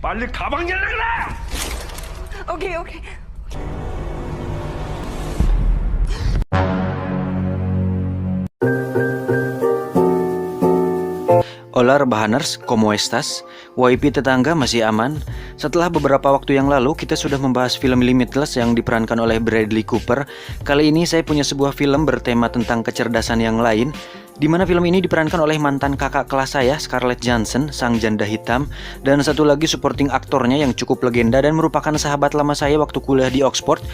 빨리 가방 열라 그래! 오케이, 오케이. Hola rebahaners, ¿cómo estás? WIP tetangga masih aman? Setelah beberapa waktu yang lalu kita sudah membahas film Limitless yang diperankan oleh Bradley Cooper. Kali ini saya punya sebuah film bertema tentang kecerdasan yang lain, di mana film ini diperankan oleh mantan kakak kelas saya, Scarlett Johansson, sang janda hitam, dan satu lagi supporting aktornya yang cukup legenda dan merupakan sahabat lama saya waktu kuliah di Oxford,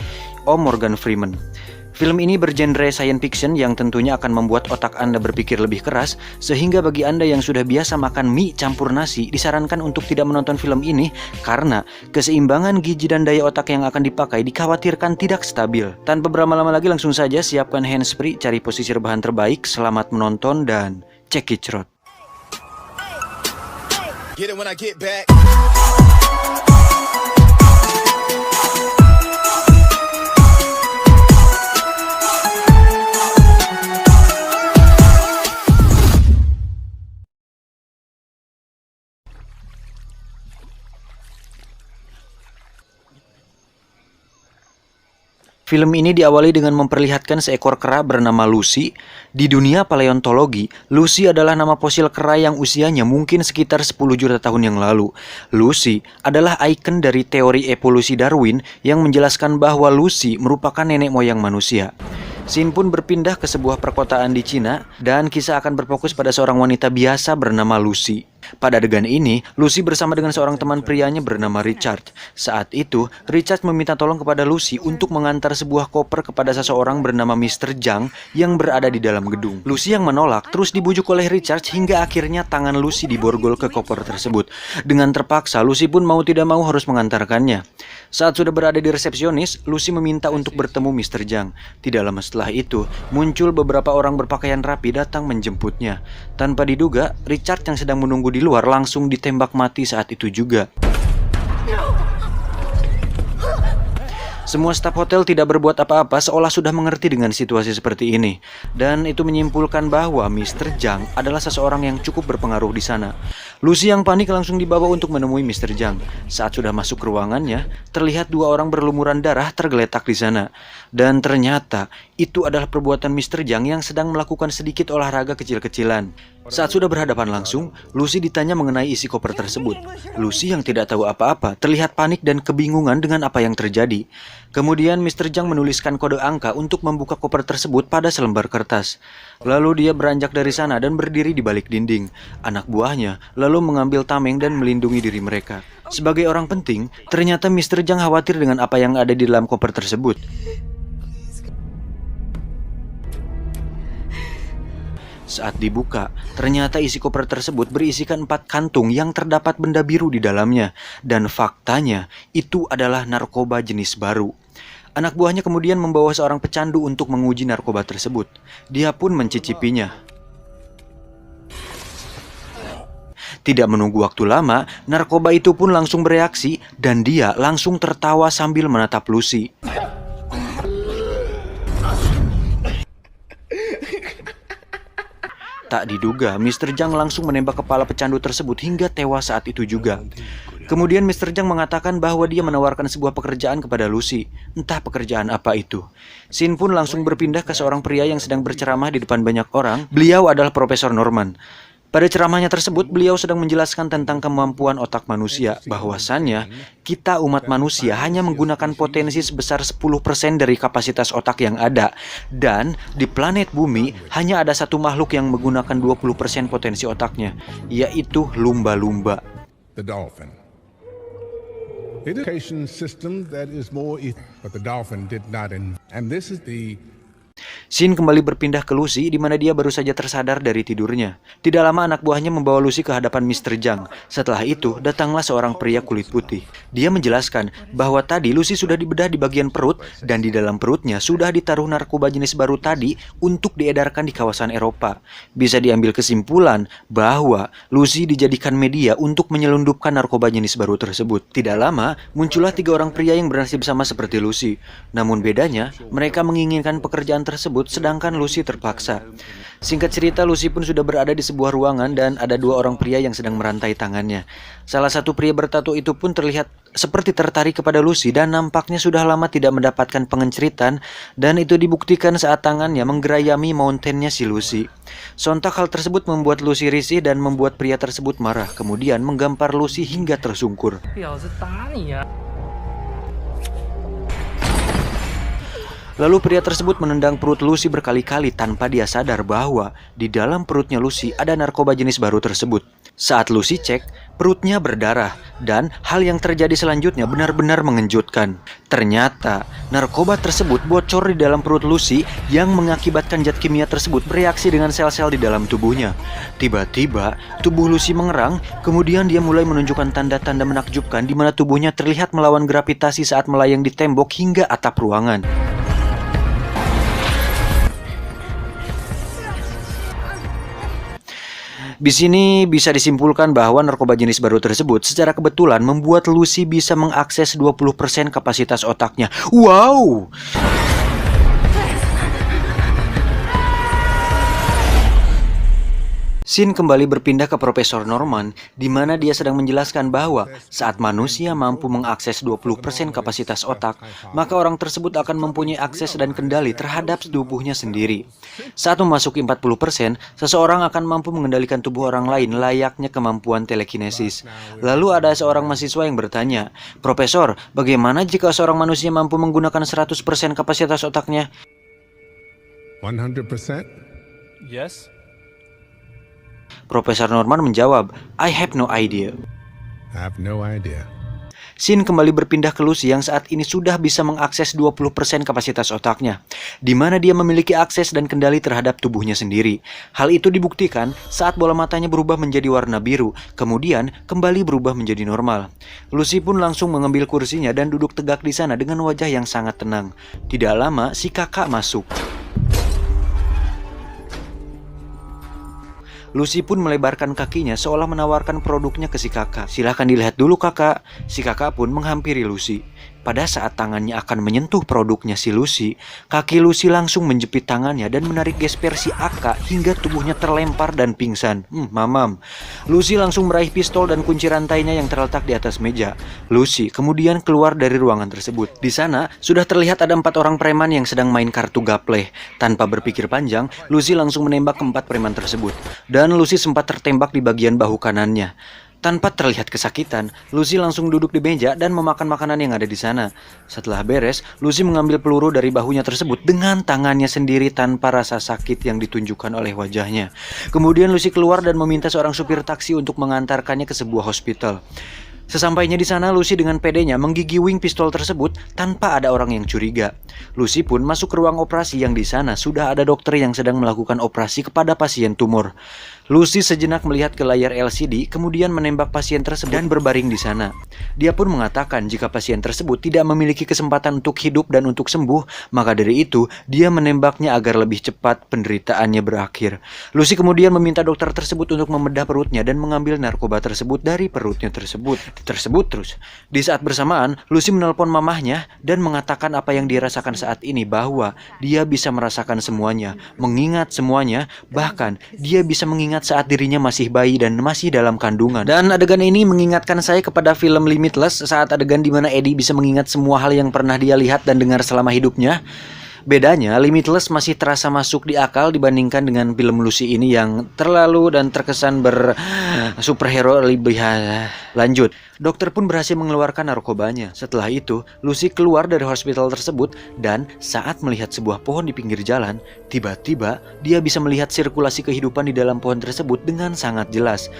Om Morgan Freeman. Film ini bergenre science fiction yang tentunya akan membuat otak Anda berpikir lebih keras, sehingga bagi Anda yang sudah biasa makan mie campur nasi, disarankan untuk tidak menonton film ini karena keseimbangan gizi dan daya otak yang akan dipakai dikhawatirkan tidak stabil. Tanpa berlama-lama lagi, langsung saja siapkan handsfree, cari posisi rebahan terbaik, selamat menonton dan check it out. Get it when I get back. Film ini diawali dengan memperlihatkan seekor kera bernama Lucy. Di dunia paleontologi, Lucy adalah nama fosil kera yang usianya mungkin sekitar 10 juta tahun yang lalu. Lucy adalah ikon dari teori evolusi Darwin yang menjelaskan bahwa Lucy merupakan nenek moyang manusia. Scene pun berpindah ke sebuah perkotaan di Cina dan kisah akan berfokus pada seorang wanita biasa bernama Lucy. Pada adegan ini, Lucy bersama dengan seorang teman prianya bernama Richard. Saat itu, Richard meminta tolong kepada Lucy untuk mengantar sebuah koper kepada seseorang bernama Mr. Zhang yang berada di dalam gedung. Lucy yang menolak terus dibujuk oleh Richard hingga akhirnya tangan Lucy diborgol ke koper tersebut. Dengan terpaksa, Lucy pun mau tidak mau harus mengantarkannya. Saat sudah berada di resepsionis, Lucy meminta untuk bertemu Mr. Zhang. Tidak lama setelah itu, muncul beberapa orang berpakaian rapi datang menjemputnya. Tanpa diduga, Richard yang sedang menunggu di luar langsung ditembak mati saat itu juga. Semua staf hotel tidak berbuat apa-apa seolah sudah mengerti dengan situasi seperti ini. Dan itu menyimpulkan bahwa Mr. Zhang adalah seseorang yang cukup berpengaruh di sana. Lucy yang panik langsung dibawa untuk menemui Mr. Zhang. Saat sudah masuk ke ruangannya, terlihat dua orang berlumuran darah tergeletak di sana. Dan ternyata itu adalah perbuatan Mr. Zhang yang sedang melakukan sedikit olahraga kecil-kecilan. Saat sudah berhadapan langsung, Lucy ditanya mengenai isi koper tersebut. Lucy yang tidak tahu apa-apa terlihat panik dan kebingungan dengan apa yang terjadi. Kemudian Mr. Zhang menuliskan kode angka untuk membuka koper tersebut pada selembar kertas. Lalu dia beranjak dari sana dan berdiri di balik dinding. Anak buahnya lalu mengambil tameng dan melindungi diri mereka. Sebagai orang penting, ternyata Mr. Zhang khawatir dengan apa yang ada di dalam koper tersebut. Saat dibuka, ternyata isi koper tersebut berisikan 4 kantung yang terdapat benda biru di dalamnya. Dan faktanya, itu adalah narkoba jenis baru. Anak buahnya kemudian membawa seorang pecandu untuk menguji narkoba tersebut. Dia pun mencicipinya. Tidak menunggu waktu lama, narkoba itu pun langsung bereaksi dan dia langsung tertawa sambil menatap Lucy. Tak diduga, Mr. Zhang langsung menembak kepala pecandu tersebut hingga tewas saat itu juga. Kemudian Mr. Zhang mengatakan bahwa dia menawarkan sebuah pekerjaan kepada Lucy. Entah pekerjaan apa itu. Scene pun langsung berpindah ke seorang pria yang sedang berceramah di depan banyak orang. Beliau adalah Profesor Norman. Pada ceramahnya tersebut, beliau sedang menjelaskan tentang kemampuan otak manusia, bahwasannya kita umat manusia hanya menggunakan potensi sebesar 10% dari kapasitas otak yang ada. Dan di planet bumi hanya ada satu makhluk yang menggunakan 20% potensi otaknya, yaitu lumba-lumba. The dolphin. Education system that is more, but the dolphin did not. And this is the Scene kembali berpindah ke Lucy di mana dia baru saja tersadar dari tidurnya. Tidak lama anak buahnya membawa Lucy ke hadapan Mr. Zhang. Setelah itu, datanglah seorang pria kulit putih. Dia menjelaskan bahwa tadi Lucy sudah dibedah di bagian perut dan di dalam perutnya sudah ditaruh narkoba jenis baru tadi untuk diedarkan di kawasan Eropa. Bisa diambil kesimpulan bahwa Lucy dijadikan media untuk menyelundupkan narkoba jenis baru tersebut. Tidak lama, muncullah 3 orang pria yang bernasib sama seperti Lucy. Namun bedanya, mereka menginginkan pekerjaan tersebut tersebut, sedangkan Lucy terpaksa. Singkat cerita, Lucy pun sudah berada di sebuah ruangan dan ada dua orang pria yang sedang merantai tangannya. Salah satu pria bertato itu pun terlihat seperti tertarik kepada Lucy dan nampaknya sudah lama tidak mendapatkan pengenceritan, dan itu dibuktikan saat tangannya menggerayami mountainnya si Lucy. Sontak hal tersebut membuat Lucy risih dan membuat pria tersebut marah, kemudian menggampar Lucy hingga tersungkur. Lalu pria tersebut menendang perut Lucy berkali-kali tanpa dia sadar bahwa di dalam perutnya Lucy ada narkoba jenis baru tersebut. Saat Lucy cek, perutnya berdarah dan hal yang terjadi selanjutnya benar-benar mengejutkan. Ternyata narkoba tersebut bocor di dalam perut Lucy yang mengakibatkan zat kimia tersebut bereaksi dengan sel-sel di dalam tubuhnya. Tiba-tiba tubuh Lucy mengerang, kemudian dia mulai menunjukkan tanda-tanda menakjubkan di mana tubuhnya terlihat melawan gravitasi saat melayang di tembok hingga atap ruangan. Di sini bisa disimpulkan bahwa narkoba jenis baru tersebut secara kebetulan membuat Lucy bisa mengakses 20% kapasitas otaknya. Wow! Scene kembali berpindah ke Profesor Norman, di mana dia sedang menjelaskan bahwa saat manusia mampu mengakses 20% kapasitas otak, maka orang tersebut akan mempunyai akses dan kendali terhadap tubuhnya sendiri. Saat memasuki 40%, seseorang akan mampu mengendalikan tubuh orang lain layaknya kemampuan telekinesis. Lalu ada seorang mahasiswa yang bertanya, "Profesor, bagaimana jika seorang manusia mampu menggunakan 100% kapasitas otaknya?" 100%? Yes. Profesor Norman menjawab, "I have no idea." I have no idea. Scene kembali berpindah ke Lucy yang saat ini sudah bisa mengakses 20% kapasitas otaknya, di mana dia memiliki akses dan kendali terhadap tubuhnya sendiri. Hal itu dibuktikan saat bola matanya berubah menjadi warna biru, kemudian kembali berubah menjadi normal. Lucy pun langsung mengambil kursinya dan duduk tegak di sana dengan wajah yang sangat tenang. Tidak lama, si kakak masuk. Lucy pun melebarkan kakinya seolah menawarkan produknya ke si kakak. "Silahkan dilihat dulu kakak." Si kakak pun menghampiri Lucy. Pada saat tangannya akan menyentuh produknya si Lucy, kaki Lucy langsung menjepit tangannya dan menarik gesper si Aka hingga tubuhnya terlempar dan pingsan. Mamam. Lucy langsung meraih pistol dan kunci rantainya yang terletak di atas meja. Lucy kemudian keluar dari ruangan tersebut. Di sana sudah terlihat ada 4 orang preman yang sedang main kartu gaple. Tanpa berpikir panjang, Lucy langsung menembak ke 4 preman tersebut. Dan Lucy sempat tertembak di bagian bahu kanannya. Tanpa terlihat kesakitan, Lucy langsung duduk di meja dan memakan makanan yang ada di sana. Setelah beres, Lucy mengambil peluru dari bahunya tersebut dengan tangannya sendiri tanpa rasa sakit yang ditunjukkan oleh wajahnya. Kemudian Lucy keluar dan meminta seorang supir taksi untuk mengantarkannya ke sebuah hospital. Sesampainya di sana, Lucy dengan pedenya menggigiwing pistol tersebut tanpa ada orang yang curiga. Lucy pun masuk ke ruang operasi yang di sana sudah ada dokter yang sedang melakukan operasi kepada pasien tumor. Lucy sejenak melihat ke layar LCD, kemudian menembak pasien tersebut dan berbaring di sana. Dia pun mengatakan jika pasien tersebut tidak memiliki kesempatan untuk hidup dan untuk sembuh, maka dari itu dia menembaknya agar lebih cepat penderitaannya berakhir. Lucy kemudian meminta dokter tersebut untuk membedah perutnya dan mengambil narkoba tersebut dari perutnya tersebut terus. Di saat bersamaan, Lucy menelpon mamahnya dan mengatakan apa yang dirasakan saat ini, bahwa dia bisa merasakan semuanya, mengingat semuanya, bahkan dia bisa mengingat saat dirinya masih bayi dan masih dalam kandungan. Dan adegan ini mengingatkan saya kepada film Limitless, saat adegan di mana Eddie bisa mengingat semua hal yang pernah dia lihat dan dengar selama hidupnya. Bedanya, Limitless masih terasa masuk di akal dibandingkan dengan film Lucy ini yang terlalu dan terkesan superhero lebih lanjut. Dokter pun berhasil mengeluarkan narkobanya. Setelah itu, Lucy keluar dari hospital tersebut dan saat melihat sebuah pohon di pinggir jalan, tiba-tiba dia bisa melihat sirkulasi kehidupan di dalam pohon tersebut dengan sangat jelas.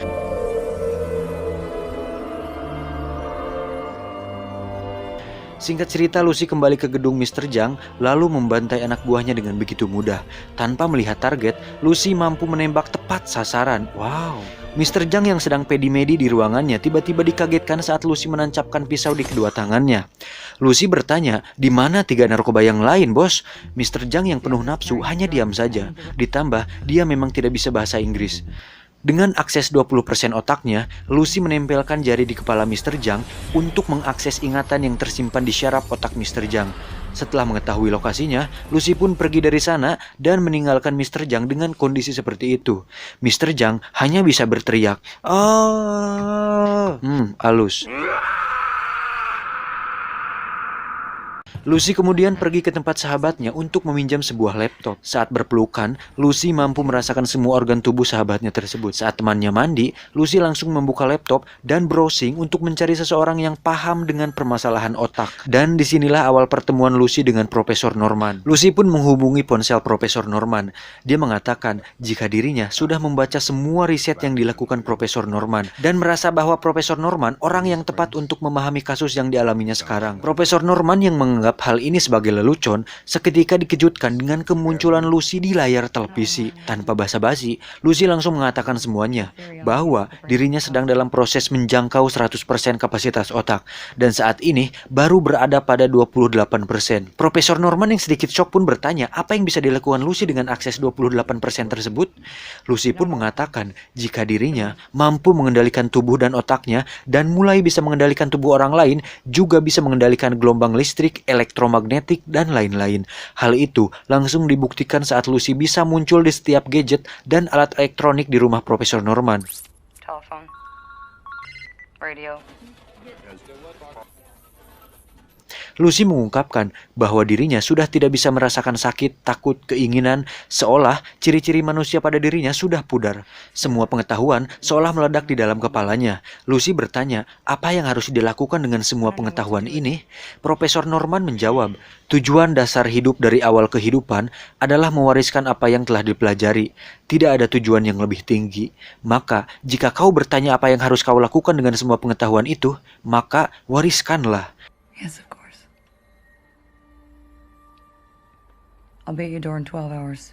Singkat cerita, Lucy kembali ke gedung Mr. Zhang lalu membantai anak buahnya dengan begitu mudah. Tanpa melihat target, Lucy mampu menembak tepat sasaran. Wow. Mr. Zhang yang sedang pedi-medi di ruangannya tiba-tiba dikagetkan saat Lucy menancapkan pisau di kedua tangannya. Lucy bertanya, "Di mana 3 narkoba yang lain, bos?" Mr. Zhang yang penuh nafsu hanya diam saja. Ditambah, dia memang tidak bisa bahasa Inggris. Dengan akses 20% otaknya, Lucy menempelkan jari di kepala Mr. Zhang untuk mengakses ingatan yang tersimpan di syaraf otak Mr. Zhang. Setelah mengetahui lokasinya, Lucy pun pergi dari sana dan meninggalkan Mr. Zhang dengan kondisi seperti itu. Mr. Zhang hanya bisa berteriak, "Ah!" halus. Lucy kemudian pergi ke tempat sahabatnya untuk meminjam sebuah laptop. Saat berpelukan, Lucy mampu merasakan semua organ tubuh sahabatnya tersebut. Saat temannya mandi, Lucy langsung membuka laptop dan browsing untuk mencari seseorang yang paham dengan permasalahan otak. Dan disinilah awal pertemuan Lucy dengan Profesor Norman. Lucy pun menghubungi ponsel Profesor Norman. Dia mengatakan jika dirinya sudah membaca semua riset yang dilakukan Profesor Norman dan merasa bahwa Profesor Norman orang yang tepat untuk memahami kasus yang dialaminya sekarang. Profesor Norman yang menganggap hal ini sebagai lelucon, seketika dikejutkan dengan kemunculan Lucy di layar televisi. Tanpa basa-basi, Lucy langsung mengatakan semuanya, bahwa dirinya sedang dalam proses menjangkau 100% kapasitas otak, dan saat ini baru berada pada 28%. Profesor Norman yang sedikit shock pun bertanya apa yang bisa dilakukan Lucy dengan akses 28% tersebut. Lucy pun mengatakan jika dirinya mampu mengendalikan tubuh dan otaknya, dan mulai bisa mengendalikan tubuh orang lain, juga bisa mengendalikan gelombang listrik, elektromagnetik, dan lain-lain. Hal itu langsung dibuktikan saat Lucy bisa muncul di setiap gadget dan alat elektronik di rumah Profesor Norman. Telephone. Radio. Lucy mengungkapkan bahwa dirinya sudah tidak bisa merasakan sakit, takut, keinginan, seolah ciri-ciri manusia pada dirinya sudah pudar. Semua pengetahuan seolah meledak di dalam kepalanya. Lucy bertanya, apa yang harus dilakukan dengan semua pengetahuan ini? Profesor Norman menjawab, tujuan dasar hidup dari awal kehidupan adalah mewariskan apa yang telah dipelajari. Tidak ada tujuan yang lebih tinggi. Maka, jika kau bertanya apa yang harus kau lakukan dengan semua pengetahuan itu, maka wariskanlah. Yes, of course. I'll be at your door in 12 hours.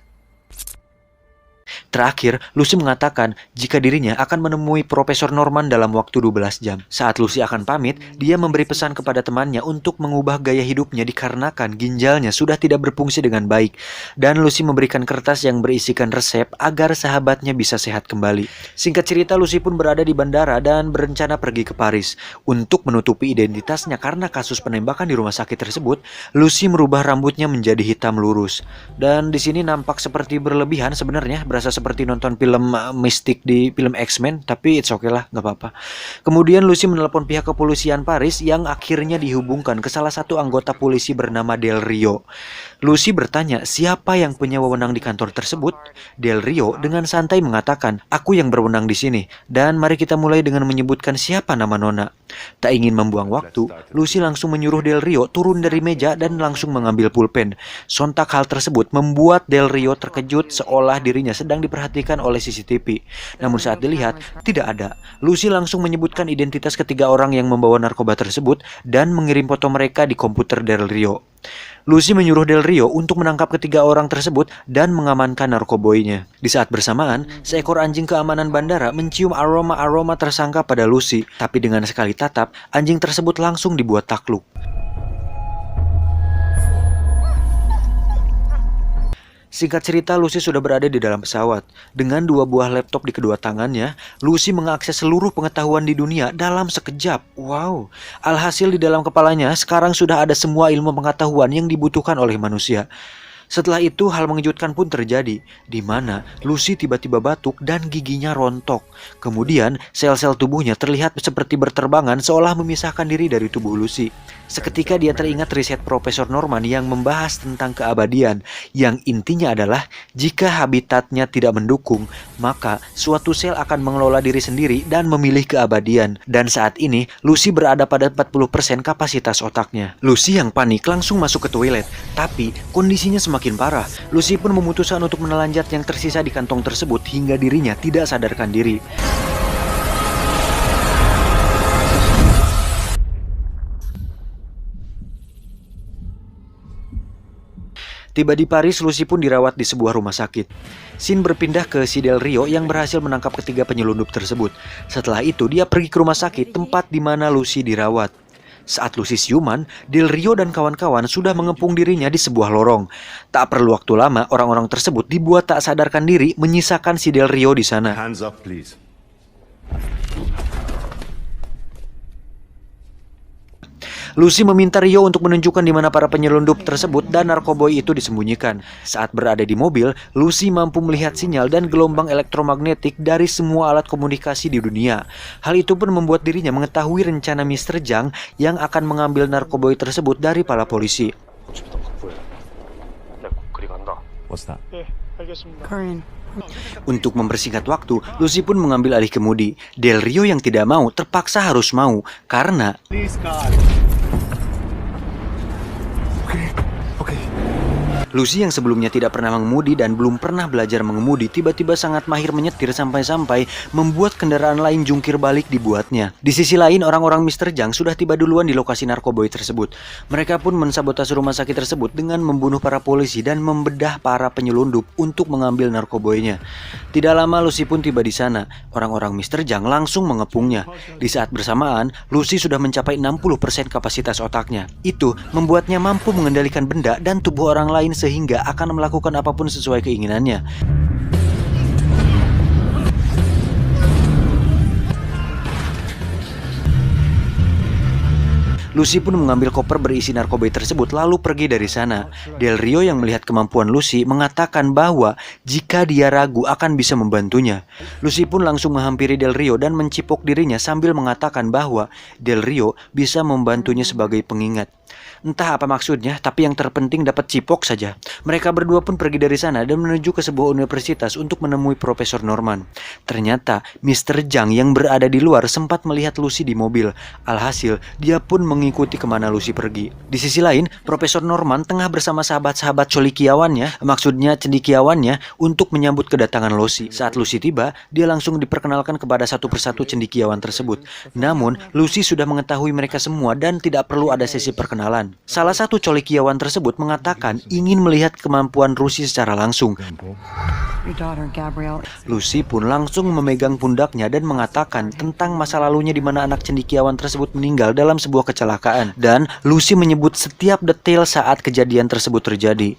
Terakhir, Lucy mengatakan jika dirinya akan menemui Profesor Norman dalam waktu 12 jam. Saat Lucy akan pamit, dia memberi pesan kepada temannya untuk mengubah gaya hidupnya dikarenakan ginjalnya sudah tidak berfungsi dengan baik. Dan Lucy memberikan kertas yang berisikan resep agar sahabatnya bisa sehat kembali. Singkat cerita, Lucy pun berada di bandara dan berencana pergi ke Paris. Untuk menutupi identitasnya karena kasus penembakan di rumah sakit tersebut, Lucy merubah rambutnya menjadi hitam lurus. Dan di sini nampak seperti berlebihan sebenarnya, berasa seperti nonton film mistik di film X-Men, tapi it's okay lah, nggak apa-apa. Kemudian Lucy menelpon pihak kepolisian Paris yang akhirnya dihubungkan ke salah satu anggota polisi bernama Del Rio. Lucy bertanya siapa yang punya wewenang di kantor tersebut. Del Rio dengan santai mengatakan, aku yang berwenang di sini, dan mari kita mulai dengan menyebutkan siapa nama Nona. Tak ingin membuang waktu, Lucy langsung menyuruh Del Rio turun dari meja dan langsung mengambil pulpen. Sontak hal tersebut membuat Del Rio terkejut seolah dirinya sedang diperhatikan oleh CCTV. Namun saat dilihat, tidak ada. Lucy langsung menyebutkan identitas ketiga orang yang membawa narkoba tersebut dan mengirim foto mereka di komputer Del Rio. Lucy menyuruh Del Rio untuk menangkap ketiga orang tersebut dan mengamankan narkoboynya. Di saat bersamaan, seekor anjing keamanan bandara mencium aroma-aroma tersangka pada Lucy, tapi dengan sekali tatap, anjing tersebut langsung dibuat takluk. Singkat cerita, Lucy sudah berada di dalam pesawat. Dengan 2 buah laptop di kedua tangannya, Lucy mengakses seluruh pengetahuan di dunia dalam sekejap. Wow, alhasil di dalam kepalanya sekarang sudah ada semua ilmu pengetahuan yang dibutuhkan oleh manusia. Setelah itu hal mengejutkan pun terjadi, di mana Lucy tiba-tiba batuk dan giginya rontok. Kemudian sel-sel tubuhnya terlihat seperti berterbangan seolah memisahkan diri dari tubuh Lucy. Seketika dia teringat riset Profesor Norman yang membahas tentang keabadian, yang intinya adalah jika habitatnya tidak mendukung, maka suatu sel akan mengelola diri sendiri dan memilih keabadian. Dan saat ini Lucy berada pada 40% kapasitas otaknya. Lucy yang panik langsung masuk ke toilet, tapi kondisinya semakin parah. Lucy pun memutuskan untuk menelanjat yang tersisa di kantong tersebut hingga dirinya tidak sadarkan diri. Tiba di Paris, Lucy pun dirawat di sebuah rumah sakit. Scene berpindah ke si Del Rio yang berhasil menangkap ketiga penyelundup tersebut. Setelah itu, dia pergi ke rumah sakit tempat di mana Lucy dirawat. Saat Lucy siuman, Del Rio dan kawan-kawan sudah mengepung dirinya di sebuah lorong. Tak perlu waktu lama, orang-orang tersebut dibuat tak sadarkan diri menyisakan si Del Rio di sana. Hands up, please. Lucy meminta Rio untuk menunjukkan di mana para penyelundup tersebut dan narkoboy itu disembunyikan. Saat berada di mobil, Lucy mampu melihat sinyal dan gelombang elektromagnetik dari semua alat komunikasi di dunia. Hal itu pun membuat dirinya mengetahui rencana Mr. Zhang yang akan mengambil narkoboy tersebut dari para polisi. What's that? Untuk mempersingkat waktu, Lucy pun mengambil alih kemudi. Del Rio yang tidak mau terpaksa harus mau karena Lucy yang sebelumnya tidak pernah mengemudi dan belum pernah belajar mengemudi tiba-tiba sangat mahir menyetir sampai-sampai membuat kendaraan lain jungkir balik dibuatnya. Di sisi lain, orang-orang Mr. Zhang sudah tiba duluan di lokasi narkoboy tersebut. Mereka pun mensabotase rumah sakit tersebut dengan membunuh para polisi dan membedah para penyelundup untuk mengambil narkoboynya. Tidak lama Lucy pun tiba di sana. Orang-orang Mr. Zhang langsung mengepungnya. Di saat bersamaan, Lucy sudah mencapai 60% kapasitas otaknya. Itu membuatnya mampu mengendalikan benda dan tubuh orang lain sehingga akan melakukan apapun sesuai keinginannya. Lucy pun mengambil koper berisi narkoba tersebut lalu pergi dari sana. Del Rio yang melihat kemampuan Lucy mengatakan bahwa jika dia ragu akan bisa membantunya. Lucy pun langsung menghampiri Del Rio dan mencipok dirinya sambil mengatakan bahwa Del Rio bisa membantunya sebagai pengingat. Entah apa maksudnya, tapi yang terpenting dapat cipok saja. Mereka berdua pun pergi dari sana dan menuju ke sebuah universitas untuk menemui Profesor Norman. Ternyata Mr. Zhang yang berada di luar sempat melihat Lucy di mobil. Alhasil, dia pun mengikuti kemana Lucy pergi. Di sisi lain, Profesor Norman tengah bersama sahabat-sahabat cendikiawannya untuk menyambut kedatangan Lucy. Saat Lucy tiba, dia langsung diperkenalkan kepada satu persatu cendikiawan tersebut. Namun, Lucy sudah mengetahui mereka semua dan tidak perlu ada sesi perkenalan. Salah satu colikiawan tersebut mengatakan ingin melihat kemampuan Lucy secara langsung. Lucy pun langsung memegang pundaknya dan mengatakan tentang masa lalunya di mana anak cendikiawan tersebut meninggal dalam sebuah kecelakaan. Dan Lucy menyebut setiap detail saat kejadian tersebut terjadi.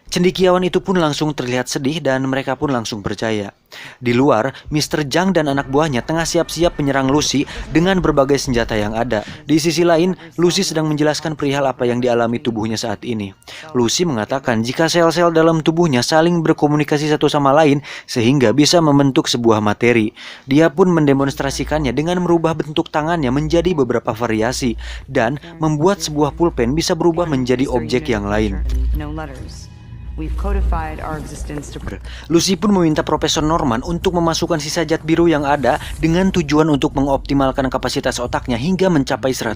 Cendikiawan itu pun langsung terlihat sedih dan mereka pun langsung percaya. Di luar, Mr. Zhang dan anak buahnya tengah siap-siap menyerang Lucy dengan berbagai senjata yang ada. Di sisi lain, Lucy sedang menjelaskan perihal apa yang dialami tubuhnya saat ini. Lucy mengatakan jika sel-sel dalam tubuhnya saling berkomunikasi satu sama lain sehingga bisa membentuk sebuah materi. Dia pun mendemonstrasikannya dengan merubah bentuk tangannya menjadi beberapa variasi dan membuat sebuah pulpen bisa berubah menjadi objek yang lain. Lucy pun meminta Profesor Norman untuk memasukkan sisa zat biru yang ada dengan tujuan untuk mengoptimalkan kapasitas otaknya hingga mencapai 100%.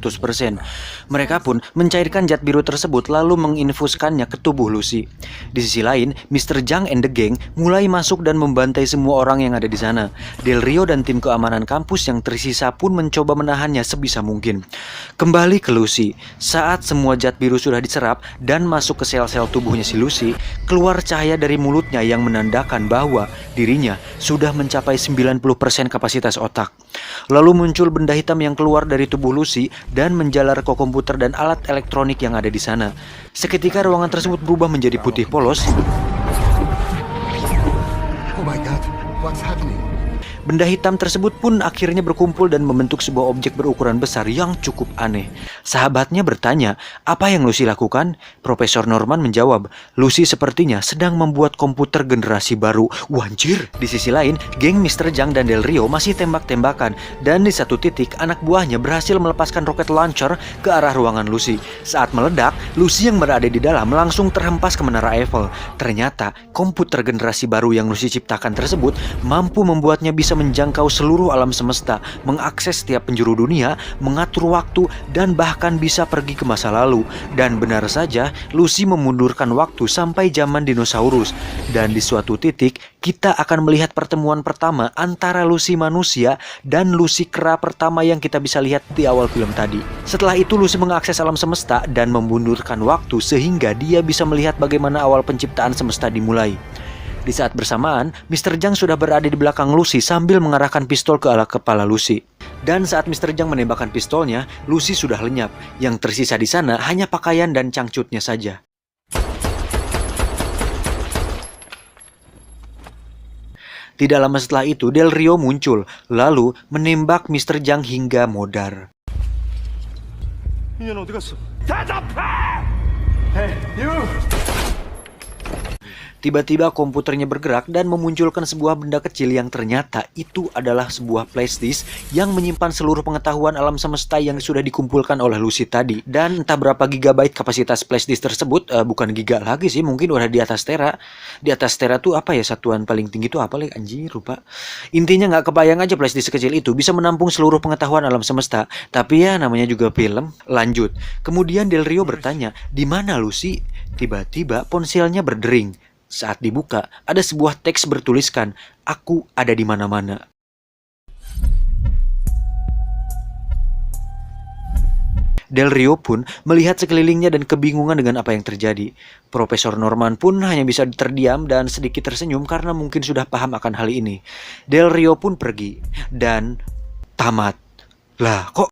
Mereka pun mencairkan zat biru tersebut lalu menginfuskannya ke tubuh Lucy. Di sisi lain, Mr. Zhang and the gang mulai masuk dan membantai semua orang yang ada di sana. Del Rio dan tim keamanan kampus yang tersisa pun mencoba menahannya sebisa mungkin. Kembali ke Lucy, saat semua zat biru sudah diserap dan masuk ke sel-sel tubuhnya si Lucy, keluar cahaya dari mulutnya yang menandakan bahwa dirinya sudah mencapai 90% kapasitas otak. Lalu muncul benda hitam yang keluar dari tubuh Lucy dan menjalar ke komputer dan alat elektronik yang ada di sana. Seketika ruangan tersebut berubah menjadi putih polos. Oh my God, what's happening? Benda hitam tersebut pun akhirnya berkumpul dan membentuk sebuah objek berukuran besar yang cukup aneh. Sahabatnya bertanya, apa yang Lucy lakukan? Profesor Norman menjawab, Lucy sepertinya sedang membuat komputer generasi baru. Wanjir! Di sisi lain, geng Mr. Zhang dan Del Rio masih tembak-tembakan. Dan di satu titik, anak buahnya berhasil melepaskan roket launcher ke arah ruangan Lucy. Saat meledak, Lucy yang berada di dalam langsung terhempas ke Menara Eiffel. Ternyata, komputer generasi baru yang Lucy ciptakan tersebut mampu membuatnya bisa menjangkau seluruh alam semesta, mengakses setiap penjuru dunia, mengatur waktu, dan bahkan bisa pergi ke masa lalu. Dan benar saja, Lucy memundurkan waktu sampai zaman dinosaurus. Dan di suatu titik, kita akan melihat pertemuan pertama antara Lucy manusia dan Lucy kera pertama yang kita bisa lihat di awal film tadi. Setelah itu, Lucy mengakses alam semesta dan memundurkan waktu sehingga dia bisa melihat bagaimana awal penciptaan semesta dimulai. Di saat bersamaan, Mr. Zhang sudah berada di belakang Lucy sambil mengarahkan pistol ke arah kepala Lucy. Dan saat Mr. Zhang menembakkan pistolnya, Lucy sudah lenyap. Yang tersisa di sana hanya pakaian dan cangcutnya saja. Tidak lama setelah itu, Del Rio muncul, lalu menembak Mr. Zhang hingga modar. 인연 어디 갔어? 대답해! Hey, you! Tiba-tiba komputernya bergerak dan memunculkan sebuah benda kecil yang ternyata itu adalah sebuah flash disk yang menyimpan seluruh pengetahuan alam semesta yang sudah dikumpulkan oleh Lucy tadi. Dan entah berapa gigabyte kapasitas flash disk tersebut, bukan giga lagi sih, mungkin udah di atas tera. Di atas tera tuh apa ya, satuan paling tinggi tuh apa lagi, anjir lupa. Intinya nggak kebayang aja flash disk kecil itu bisa menampung seluruh pengetahuan alam semesta. Tapi ya namanya juga film. Lanjut. Kemudian Del Rio bertanya, "Di mana Lucy?" Tiba-tiba ponselnya berdering. Saat dibuka, ada sebuah teks bertuliskan, "Aku ada di mana-mana." Del Rio pun melihat sekelilingnya dan kebingungan dengan apa yang terjadi. Profesor Norman pun hanya bisa terdiam dan sedikit tersenyum karena mungkin sudah paham akan hal ini. Del Rio pun pergi dan tamat. Lah, kok